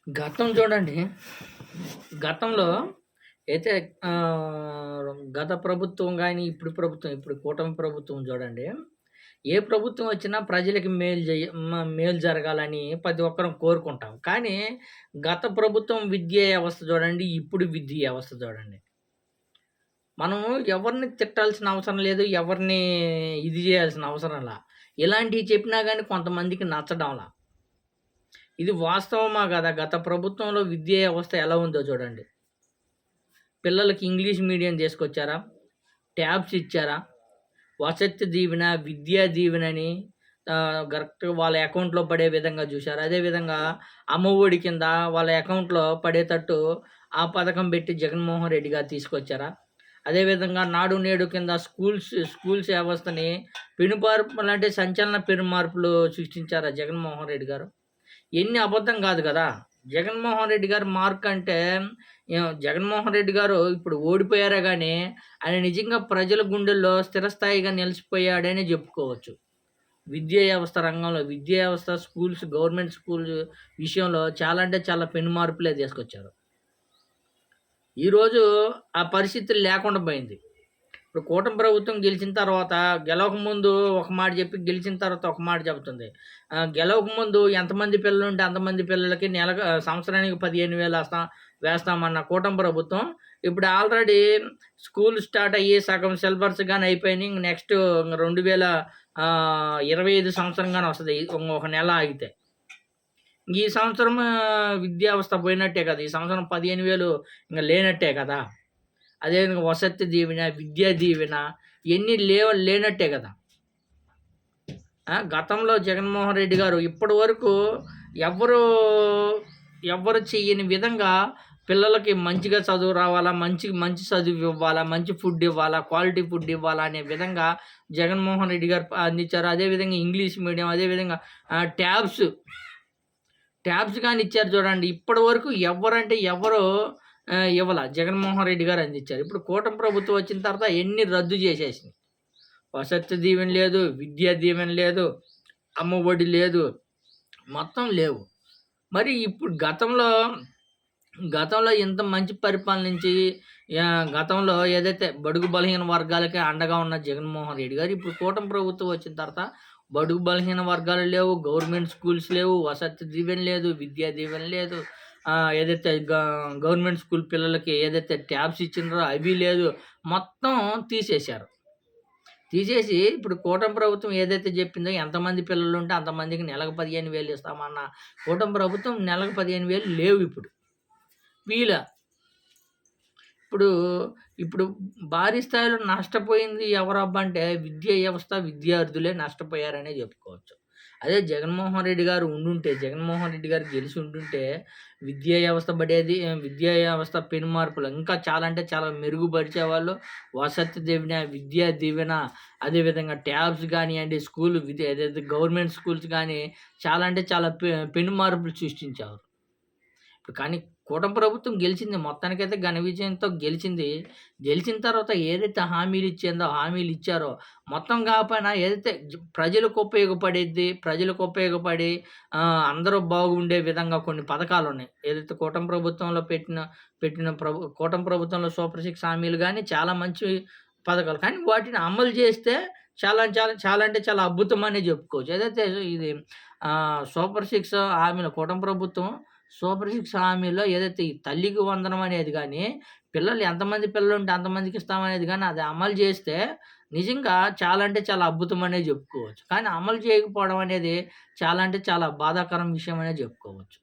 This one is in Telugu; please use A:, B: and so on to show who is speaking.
A: గతం చూడండి. గతంలో అయితే గత ప్రభుత్వం గాని, ఇప్పుడు కూటమి ప్రభుత్వం చూడండి. ఏ ప్రభుత్వం వచ్చినా ప్రజలకి మేలు జరగాలని ప్రతి ఒక్కరం కోరుకుంటాం. కానీ గత ప్రభుత్వం విద్యా వ్యవస్థ చూడండి, ఇప్పుడు విద్యా వ్యవస్థ చూడండి. మనం ఎవరిని తిట్టాల్సిన అవసరం లేదు. ఎవరిని ఇది జేయాల్సిన అవసరంలా. ఇలాంటియి చెప్పినా గాని కొంతమందికి నచ్చడంలా. ఇది వాస్తవమా కాదా? గత ప్రభుత్వంలో విద్యా వ్యవస్థ ఎలా ఉందో చూడండి. పిల్లలకి ఇంగ్లీష్ మీడియం తీసుకొచ్చారా? ట్యాబ్స్ ఇచ్చారా? వసతి దీవెన, విద్యా దీవెనని కరెక్ట్‌గా వాళ్ళ అకౌంట్‌లో పడే విధంగా చూశారు. అదేవిధంగా అమ్మఒడి కింద వాళ్ళ అకౌంట్‌లో పడేటట్టు ఆ పథకం పెట్టి జగన్మోహన్ రెడ్డి గారు తీసుకొచ్చారా? అదేవిధంగా నాడు నేడు కింద స్కూల్స్ వ్యవస్థని పెనుమార్పులంటే సంచలన పెనుమార్పులు సృష్టించారా జగన్మోహన్ రెడ్డి గారు? ఎన్ని అబద్ధం కాదు కదా! జగన్మోహన్ రెడ్డి గారి మార్క్ అంటే జగన్మోహన్ రెడ్డి గారు ఇప్పుడు ఓడిపోయారే గానీ, ఆయన నిజంగా ప్రజల గుండెల్లో స్థిరస్థాయిగా నిలిచిపోయాడనే జెప్పుకోవచ్చు. విద్యా వ్యవస్థ గవర్నమెంట్ స్కూల్స్ విషయంలో చాలా అంటే చాలా పెను మార్పులే తీసుకొచ్చారు. ఈరోజు ఆ పరిస్థితులు లేకుండా పోయింది. ఇప్పుడు కూటమి ప్రభుత్వం గెలిచిన తర్వాత గెలవకముందు ఒక మాట చెప్పి, గెలిచిన తర్వాత ఒక మాట చెబుతుంది. గెలవకముందు ఎంతమంది పిల్లలుంటే అంతమంది పిల్లలకి సంవత్సరానికి 15,000 వేస్తామన్న కూటమి ప్రభుత్వం, ఇప్పుడు ఆల్రెడీ స్కూల్ స్టార్ట్ అయ్యి సగం సిలబస్ గాని అయిపోయినాయి. నెక్స్ట్ 2025 సంవత్సరం గాని వస్తది. ఒక నెల ఆగితే. ఈ సంవత్సరం విద్యా వ్యవస్థ పోయినట్టే కదా! ఈ సంవత్సరం 15,000 ఇంక లేనట్టే కదా! అదేవిధంగా వసతి దీవెన, విద్యా దీవెన ఇయన్నీ లేనట్టే కదా! గతంలో జగన్మోహన్ రెడ్డి గారు ఇప్పటి వరకు ఎవ్వరు ఎవ్వరు చెయ్యని విధంగా పిల్లలకి మంచిగా చదువు రావాలా, మంచి చదువు ఇవ్వాలా, మంచి ఫుడ్ ఇవ్వాలా, క్వాలిటీ ఫుడ్ ఇవ్వాలా అనే విధంగా జగన్మోహన్ రెడ్డి గారు అందించారు. అదేవిధంగా ఇంగ్లీష్ మీడియం, అదేవిధంగా ట్యాబ్స్ గాని ఇచ్చారు చూడండి. ఇప్పటి వరకు ఎవ్వరంటే ఎవరు ఇవ్వల. జగన్మోహన్ రెడ్డి గారు అందించారు. ఇప్పుడు కూటమి ప్రభుత్వం వచ్చిన తర్వాత ఎన్ని రద్దు చేసేసింది. వసతి దీవెన లేదు, విద్యా దీవెన లేదు, అమ్మఒడి లేదు, మొత్తం లేవు. మరి ఇప్పుడు గతంలో ఇంత మంచి పరిపాలనించి గతంలో ఏదైతే బడుగు బలహీన వర్గాలకే అండగా ఉన్న జగన్మోహన్ రెడ్డి గారు ఇప్పుడు కూటమి ప్రభుత్వం వచ్చిన తర్వాత బడుగు బలహీన వర్గాలు లేవు, గవర్నమెంట్ స్కూల్స్ లేవు, వసతి దీవెన లేదు, విద్యా దీవెన లేదు. ఏదైతే గవర్నమెంట్ స్కూల్ పిల్లలకి ఏదైతే ట్యాబ్స్ ఇచ్చినారో అవి లేదు. మొత్తం తీసేశారు. తీసేసి ఇప్పుడు కూటమి ప్రభుత్వం ఏదైతే చెప్పిందో ఎంతమంది పిల్లలుంటే అంతమందికి నెలకు 15,000 ఇస్తామన్న కూటమి ప్రభుత్వం నెలకు 15,000 లేవు ఇప్పుడు. ఇప్పుడు ఇప్పుడు భారీ స్థాయిలో నష్టపోయింది ఎవరబ్బా అంటే విద్యా వ్యవస్థ, విద్యార్థులే నష్టపోయారనే చెప్పుకోవచ్చు. అదే జగన్మోహన్ రెడ్డి గారు జగన్మోహన్ రెడ్డి గారు గెలిచి ఉండుంటే విద్యా వ్యవస్థ పెనుమార్పులు ఇంకా చాలా అంటే చాలా మెరుగుపరిచేవాళ్ళు. వసతి దీవెన, విద్యా దీవెన, అదేవిధంగా ట్యాబ్స్ గానియండి, ఏదైతే గవర్నమెంట్ స్కూల్స్ గానీ చాలా అంటే చాలా పెనుమార్పులు సృష్టించారు. కానీ కూటమి ప్రభుత్వం గెలిచింది. మొత్తానికైతే ఘన విజయంతో గెలిచింది. గెలిచిన తర్వాత ఏదైతే హామీలు ఇచ్చారో మొత్తం కాకపోయినా ఏదైతే ప్రజలకు ఉపయోగపడి అందరూ బాగుండే విధంగా కొన్ని పథకాలున్నాయి. ఏదైతే కూటమి ప్రభుత్వంలో కూటమి ప్రభుత్వంలో సూపర్ సిక్స్ హామీలు గానీ చాలా మంచి పథకాలు. కానీ వాటిని అమలు చేస్తే చాలా అంటే చాలా అద్భుతమనే చెప్పుకోవచ్చు. ఏదైతే ఇది సూపర్ సిక్స్ హామీలు కూటమి ప్రభుత్వం సూపర్ సిక్స్ హామీలో ఏదైతే ఈ తల్లికి వందనం అనేది గానీ, పిల్లలు ఎంతమంది పిల్లలుంటే అంతమందికి ఇస్తామనేది గానీ, అది అమలు చేస్తే నిజంగా చాలా అంటే చాలా అద్భుతమనే చెప్పుకోవచ్చు. కానీ అమలు చేయకపోవడం అనేది చాలా అంటే చాలా బాధాకరం విషయం అనే చెప్పుకోవచ్చు.